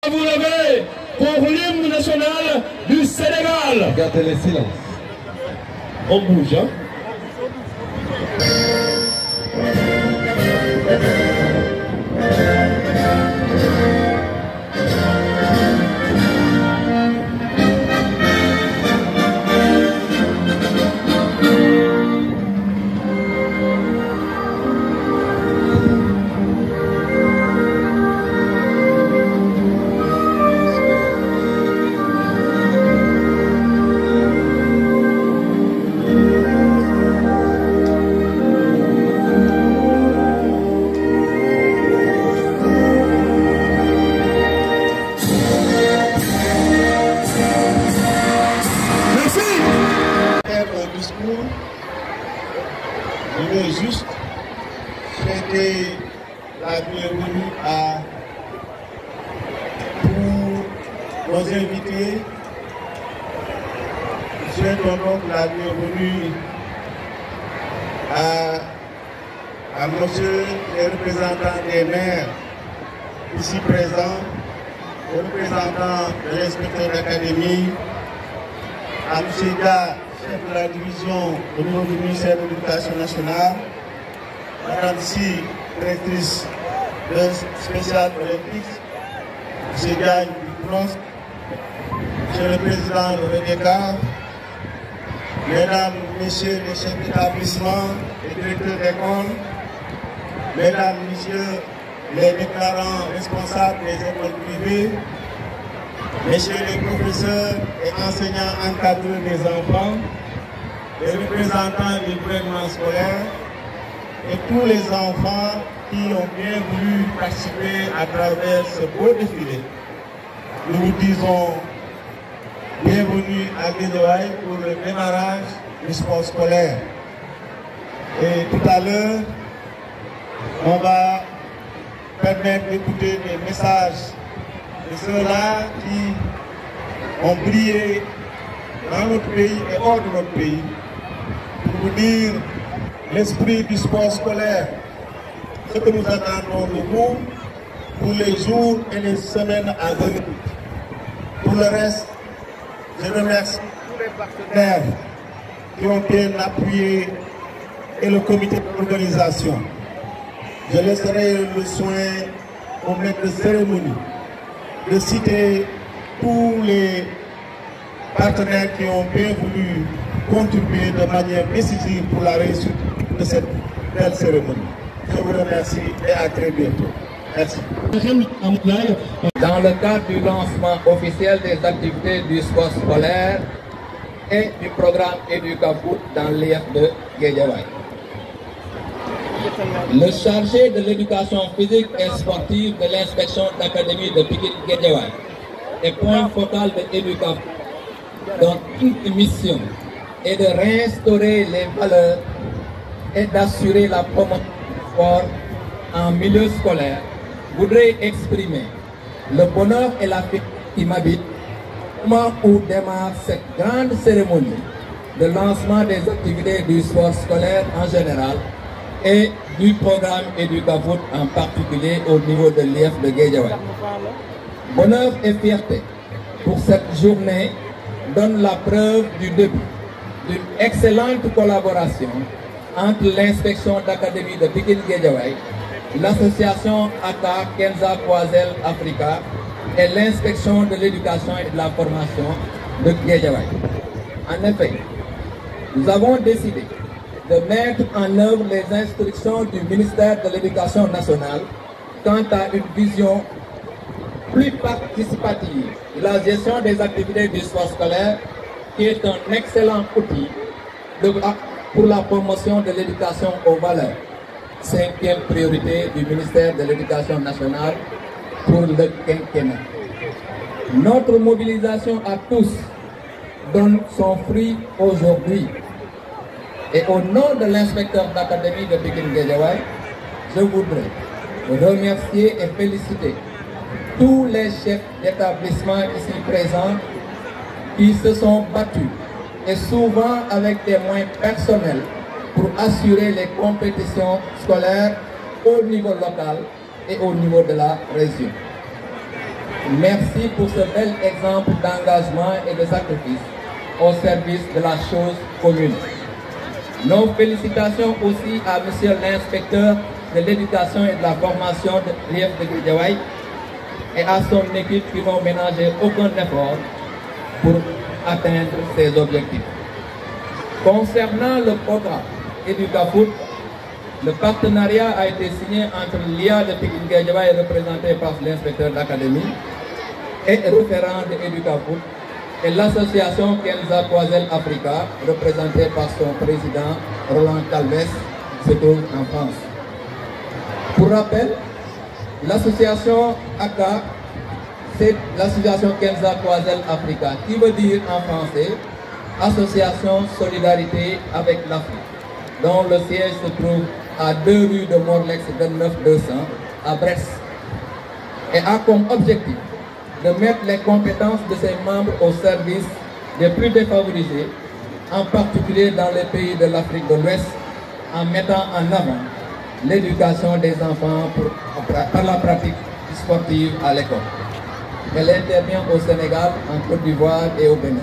Vous levez pour l'hymne national du Sénégal. Gardez le silence. On bouge, hein? Je veux juste souhaiter la bienvenue à tous nos invités. Je souhaite donc la bienvenue à monsieur les représentants des maires ici présents, aux représentants de l'inspecteur d'académie, à monsieur Ga, chef de la division au niveau du ministère de l'Éducation nationale, madame ici, directrice de spécial olympique, M. Gagne du Bronze, M. le président de l'EDECA, mesdames, messieurs les chefs d'établissement et directeurs d'école, mesdames, messieurs les déclarants responsables des écoles privées, messieurs les professeurs et enseignants encadreurs des enfants, les représentants du gouvernement scolaire et tous les enfants qui ont bien voulu participer à travers ce beau défilé. Nous vous disons bienvenue à Guédiawaye pour le démarrage du sport scolaire. Et tout à l'heure, on va permettre d'écouter des messages de ceux-là qui ont brillé dans notre pays et hors de notre pays pour vous dire l'esprit du sport scolaire, ce que nous attendons de vous pour les jours et les semaines à venir. Pour le reste, je remercie tous les partenaires qui ont bien appuyé et le comité d'organisation. Je laisserai le soin au maître de cérémonie de citer tous les partenaires qui ont bien voulu contribuer de manière décisive pour la réussite de cette belle cérémonie. Je vous remercie et à très bientôt. Merci. Dans le cadre du lancement officiel des activités du sport scolaire et du programme EducaFoot dans l'IF de Guédiawaye. Le chargé de l'éducation physique et sportive de l'inspection d'académie de Pikine-Guédiawaye et point focal de EducaFoot, dont une mission est de réinstaurer les valeurs et d'assurer la promotion du sport en milieu scolaire, voudrais exprimer le bonheur et la fierté qui m'habitent au moment où démarre cette grande cérémonie de lancement des activités du sport scolaire en général et du programme EducaFoot en particulier au niveau de l'IF de Guédiawaye. Bonheur et fierté pour cette journée donne la preuve du début d'une excellente collaboration entre l'inspection d'académie de Pikine-Guédiawaye, l'association ATA Kenza Kwasel Africa et l'inspection de l'éducation et de la formation de Guédiawaye. En effet, nous avons décidé de mettre en œuvre les instructions du ministère de l'Éducation nationale quant à une vision plus participative de la gestion des activités du sport scolaire, qui est un excellent outil pour la promotion de l'éducation aux valeurs. 5e priorité du ministère de l'Éducation nationale pour le quinquennat. Notre mobilisation à tous donne son fruit aujourd'hui. Et au nom de l'inspecteur d'académie de Pikine-Guédiawaye, je voudrais remercier et féliciter tous les chefs d'établissement ici présents qui se sont battus, et souvent avec des moyens personnels, pour assurer les compétitions scolaires au niveau local et au niveau de la région. Merci pour ce bel exemple d'engagement et de sacrifice au service de la chose commune. Nos félicitations aussi à Monsieur l'inspecteur de l'éducation et de la formation de l'IEF de Guédiawaye et à son équipe qui n'ont ménagé aucun effort pour atteindre ces objectifs. Concernant le programme EducaFoot, le partenariat a été signé entre l'IA de Pikine Guédiawaye représenté par l'inspecteur d'académie et référent de EducaFoot et l'association Kenza Croisel Africa représentée par son président Roland Calves se trouve en France. Pour rappel, l'association ACA, c'est l'association Kenza Croisel Africa, qui veut dire en français Association Solidarité avec l'Afrique, dont le siège se trouve à 2 rue de Morlex 29 200 à Brest, et a comme objectif de mettre les compétences de ses membres au service des plus défavorisés, en particulier dans les pays de l'Afrique de l'Ouest, en mettant en avant l'éducation des enfants par la pratique sportive à l'école. Elle intervient au Sénégal, en Côte d'Ivoire et au Bénin,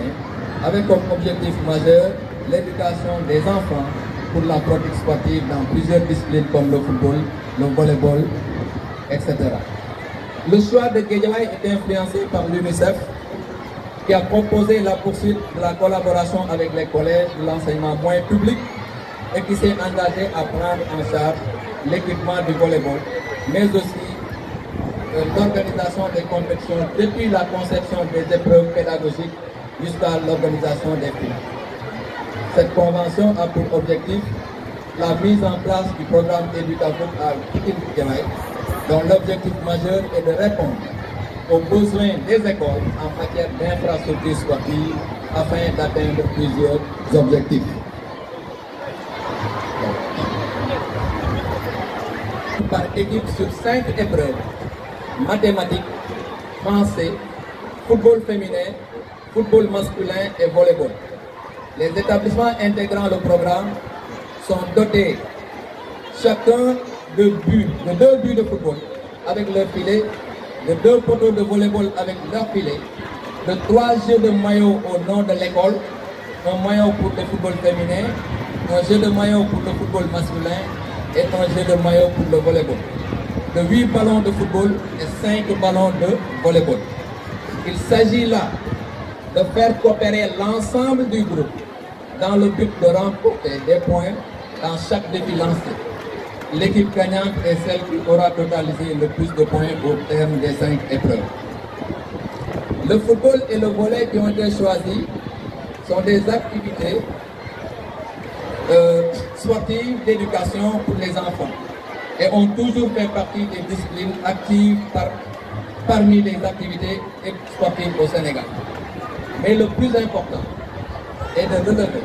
avec comme objectif majeur l'éducation des enfants pour la pratique sportive dans plusieurs disciplines comme le football, le volleyball, etc. Le choix de Guédiawaye est influencé par l'UNICEF qui a proposé la poursuite de la collaboration avec les collèges de l'enseignement moyen public et qui s'est engagé à prendre en charge l'équipement du volleyball, mais aussi l'organisation des compétitions depuis la conception des épreuves pédagogiques jusqu'à l'organisation des films. Cette convention a pour objectif la mise en place du programme EducaFoot à Pikine Guédiawaye, dont l'objectif majeur est de répondre aux besoins des écoles en matière d'infrastructures sportives afin d'atteindre plusieurs objectifs. Par équipe sur 5 épreuves, mathématiques, français, football féminin, football masculin et volleyball. Les établissements intégrant le programme sont dotés chacun de 2 buts de football avec leur filet, de 2 poteaux de volleyball avec leur filet, de 3 jeux de maillot au nom de l'école, un maillot pour le football féminin, un jeu de maillot pour le football masculin et un jeu de maillot pour le volleyball. De 8 ballons de football et 5 ballons de volleyball. Il s'agit là de faire coopérer l'ensemble du groupe dans le but de remporter des points dans chaque défi lancé. L'équipe gagnante est celle qui aura totalisé le plus de points au terme des 5 épreuves. Le football et le volley qui ont été choisis sont des activités sportives d'éducation pour les enfants et ont toujours fait partie des disciplines actives parmi les activités sportives au Sénégal. Mais le plus important est de relever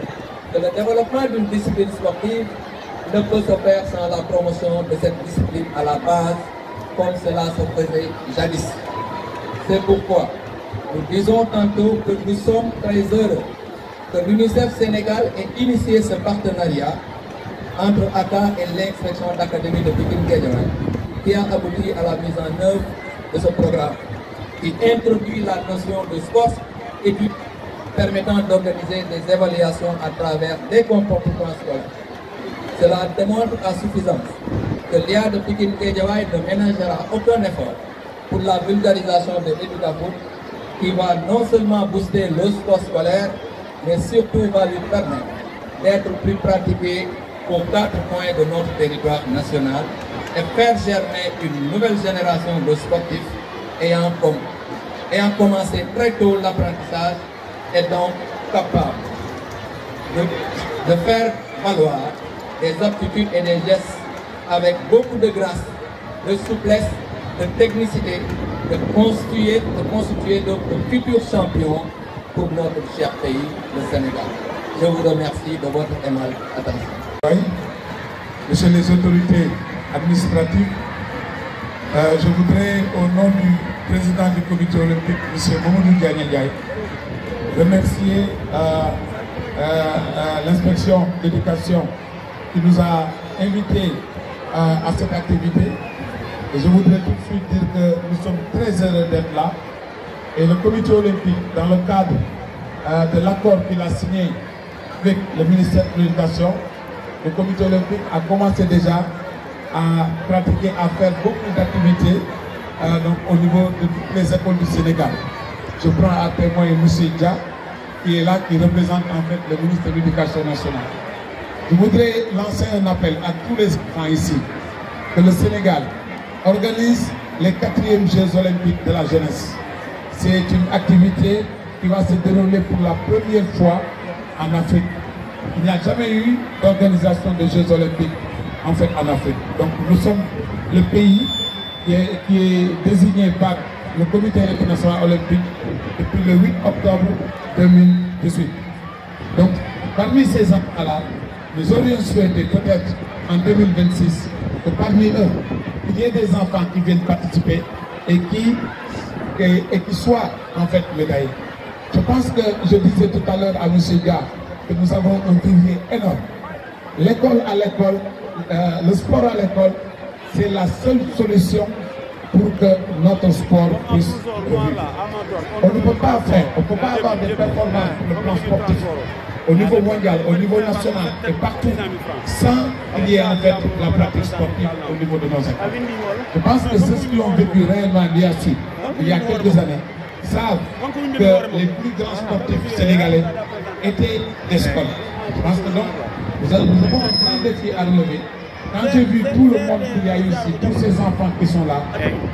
que le développement d'une discipline sportive ne peut se faire sans la promotion de cette discipline à la base, comme cela se faisait jadis. C'est pourquoi nous disons tantôt que nous sommes très heureux que l'UNICEF Sénégal ait initié ce partenariat entre ACA et l'inspection d'académie de Pikine Guédiawaye, qui a abouti à la mise en œuvre de ce programme, qui introduit la notion de sport études permettant d'organiser des évaluations à travers des comportements scolaires. Cela démontre à suffisance que l'IA de Pikine Guédiawaye ne ménagera aucun effort pour la vulgarisation de EducaFoot, qui va non seulement booster le sport scolaire, mais surtout va lui permettre d'être plus pratiqué aux 4 coins de notre territoire national et faire germer une nouvelle génération de sportifs ayant commencé très tôt l'apprentissage et donc capable de faire valoir des aptitudes et des gestes avec beaucoup de grâce, de souplesse, de technicité, de constituer de futurs champions pour notre cher pays, le Sénégal. Je vous remercie de votre aimable attention. Oui, Monsieur les autorités administratives, je voudrais, au nom du président du comité olympique, M. Mamadou Diagne, remercier l'inspection d'éducation qui nous a invités à cette activité. Et je voudrais tout de suite dire que nous sommes très heureux d'être là. Et le comité olympique, dans le cadre de l'accord qu'il a signé avec le ministère de l'Éducation, le comité olympique a commencé déjà à pratiquer, à faire beaucoup d'activités au niveau de toutes les écoles du Sénégal. Je prends à témoin M. Dia, qui est là, qui représente en fait le ministre de l'Éducation nationale. Je voudrais lancer un appel à tous les enfants ici, que le Sénégal organise les 4e Jeux olympiques de la jeunesse. C'est une activité qui va se dérouler pour la première fois en Afrique. Il n'y a jamais eu d'organisation de Jeux olympiques en fait en Afrique. Donc nous sommes le pays qui est désigné par le Comité international olympique depuis le 8 octobre 2018. Donc parmi ces enfants-là, nous aurions souhaité peut-être en 2026 que parmi eux, il y ait des enfants qui viennent participer et qui soient en fait médaillés. Je pense que je disais tout à l'heure à M. Dia que nous avons un vivier énorme. L'école à l'école, le sport à l'école, c'est la seule solution pour que notre sport puisse vivre. On ne peut pas faire, on ne peut pas avoir des performances sur le plan sportif au niveau mondial, au niveau national et partout sans qu'il y ait en fait la pratique sportive au niveau de nos écoles. Je pense que ceux qui ont vécu réellement l'IACI il y a quelques années savent que les plus grands sportifs sénégalais étaient des scolaires. Je pense que donc nous avons un grand défi à relever. Quand j'ai vu tout le monde qu'il y a ici, tous ces enfants qui sont là,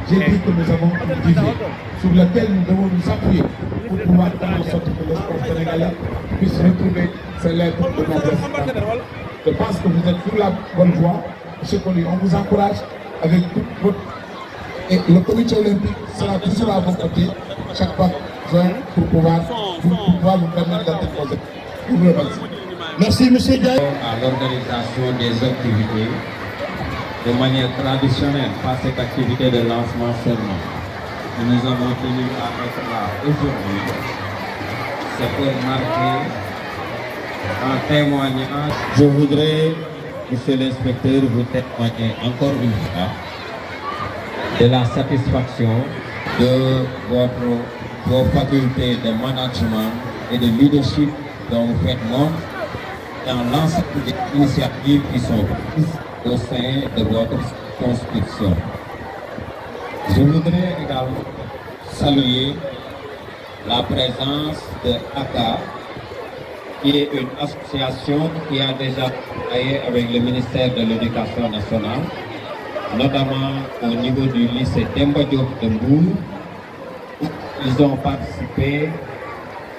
j'ai dit que nous avons un vivier sur lequel nous devons nous appuyer pour pouvoir faire en sorte que le sport sénégalais puisse retrouver ses lettres de noblesse. Je pense que vous êtes sur la bonne voie. M. Colli, on vous encourage avec toute votre... Et le comité olympique sera toujours à vos côtés chaque fois pour pouvoir vous permettre d'atteindre vos objectifs. Je vous remercie. Merci, M. Dia. À l'organisation des activités de manière traditionnelle, pas cette activité de lancement seulement. Nous avons tenu à être là aujourd'hui. C'est pour marquer en témoignant. Je voudrais, Monsieur l'inspecteur, vous témoigner encore une fois de la satisfaction de vos facultés de management et de leadership dont vous faites montre dans l'ensemble des initiatives qui sont prises au sein de votre construction. Je voudrais également saluer la présence de ACA, qui est une association qui a déjà travaillé avec le ministère de l'Éducation nationale, notamment au niveau du lycée Demba Diop de Mbour. Ils ont participé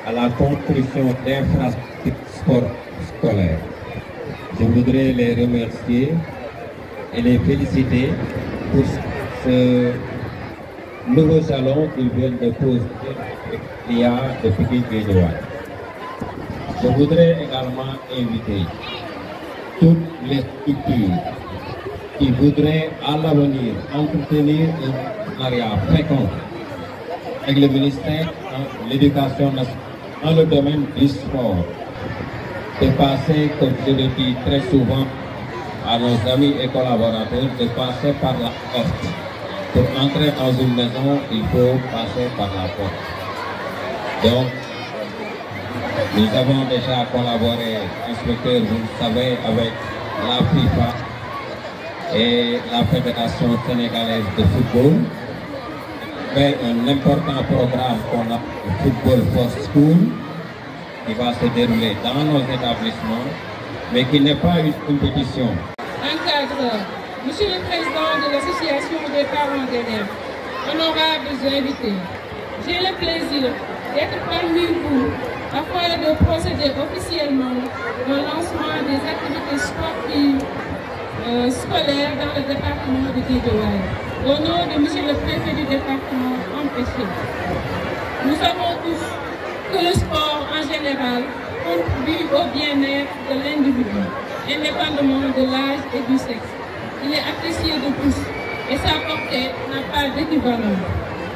à la construction d'infrastructures scolaires. Je voudrais les remercier et les féliciter pour ce nouveau salon qu'ils viennent de poser avec l'IA de Pikine-Guédiawaye. Je voudrais également inviter toutes les structures qui voudraient à l'avenir entretenir un partenariat fécond avec le ministère de l'Éducation nationale dans le domaine du sport, de passer, comme je le dis très souvent à nos amis et collaborateurs, de passer par la porte. Pour entrer dans une maison, il faut passer par la porte. Donc, nous avons déjà collaboré, inspecteur, vous le savez, avec la FIFA et la Fédération sénégalaise de football. Fait un important programme qu'on a le Football for School qui va se dérouler dans nos établissements, mais qui n'est pas une compétition. Encadreur, Monsieur le Président de l'Association des parents d'élèves, honorables invités, j'ai le plaisir d'être parmi vous afin de procéder officiellement au lancement des activités sportives scolaires dans le département de Guédiawaye, au nom de Monsieur le Préfet du département empêché. Nous savons tous que le sport en général contribue au bien-être de l'individu, indépendamment de l'âge et du sexe. Il est apprécié de tous et sa portée n'a pas d'équivalent.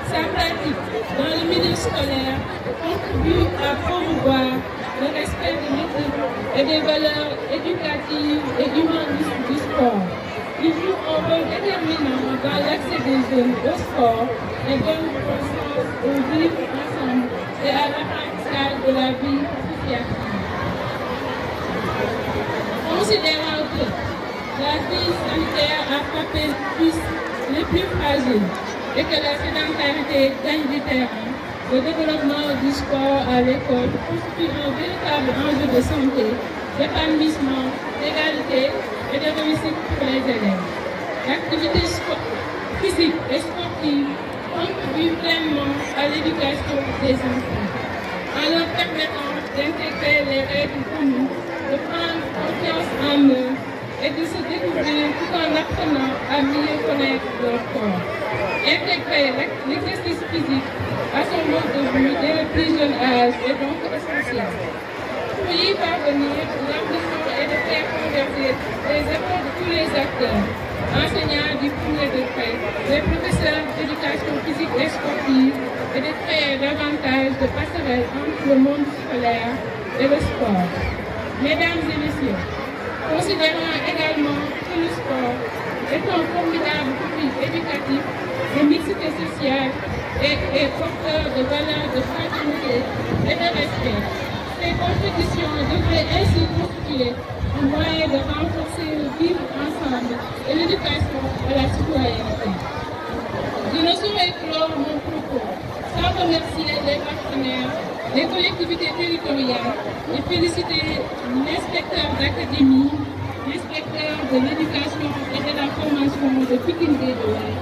Sa pratique dans le milieu scolaire contribue à promouvoir le respect de l'éthique et des valeurs éducatives et humanistes du sport. Il joue un rôle déterminant dans l'accès des jeunes au sport et donne conscience aux vies la vie associative. Considérant que la crise sanitaire a frappé les plus fragiles et que la sédentarité gagne du terrain, le développement du sport à l'école constitue un véritable enjeu de santé, d'épanouissement, d'égalité et de réussite pour les élèves. L'activité physique et sportive contribue pleinement à l'éducation des enfants, en leur permettant d'intégrer les règles communes, de prendre confiance en eux et de se découvrir tout en apprenant à mieux connaître leur corps. Intégrer l'exercice physique à son mode de vie dès le plus jeune âge est donc essentiel. Pour y parvenir, l'ambition est de faire converger les efforts de tous les acteurs, enseignants du premier degré, les professeurs d'éducation physique et sportive, et de créer davantage de passerelles entre le monde scolaire et le sport. Mesdames et messieurs, considérant également que le sport est un formidable outil éducatif, de mixité sociale et porteur de valeurs de fraternité et de respect, ces compétitions devraient ainsi constituer un moyen de renforcer le vivre ensemble et l'éducation à la citoyenneté. Je ne saurais clore mon propos sans remercier les partenaires, les collectivités territoriales et féliciter l'inspecteur d'académie, l'inspecteur de l'éducation et de la formation de Pikine-Guédiawaye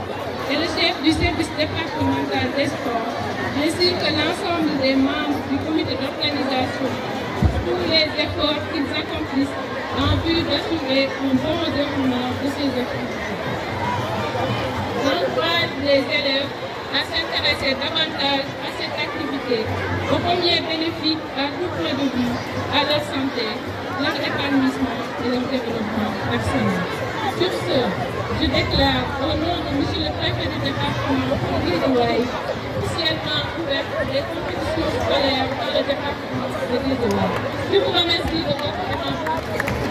et le chef du service départemental des sports, ainsi que l'ensemble des membres du comité d'organisation pour tous les efforts qu'ils accomplissent en vue d'assurer un bon déroulement de ces activités. J'encourage les élèves à s'intéresser davantage à cette activité, au premier bénéfice à tout point de vue, à leur santé, leur épanouissement et leur développement personnel. Sur ce, je déclare au nom de M. le préfet du département de Guédiawaye officiellement ouverte les compétitions scolaires dans le département de Guédiawaye. Je vous remercie de votre attention.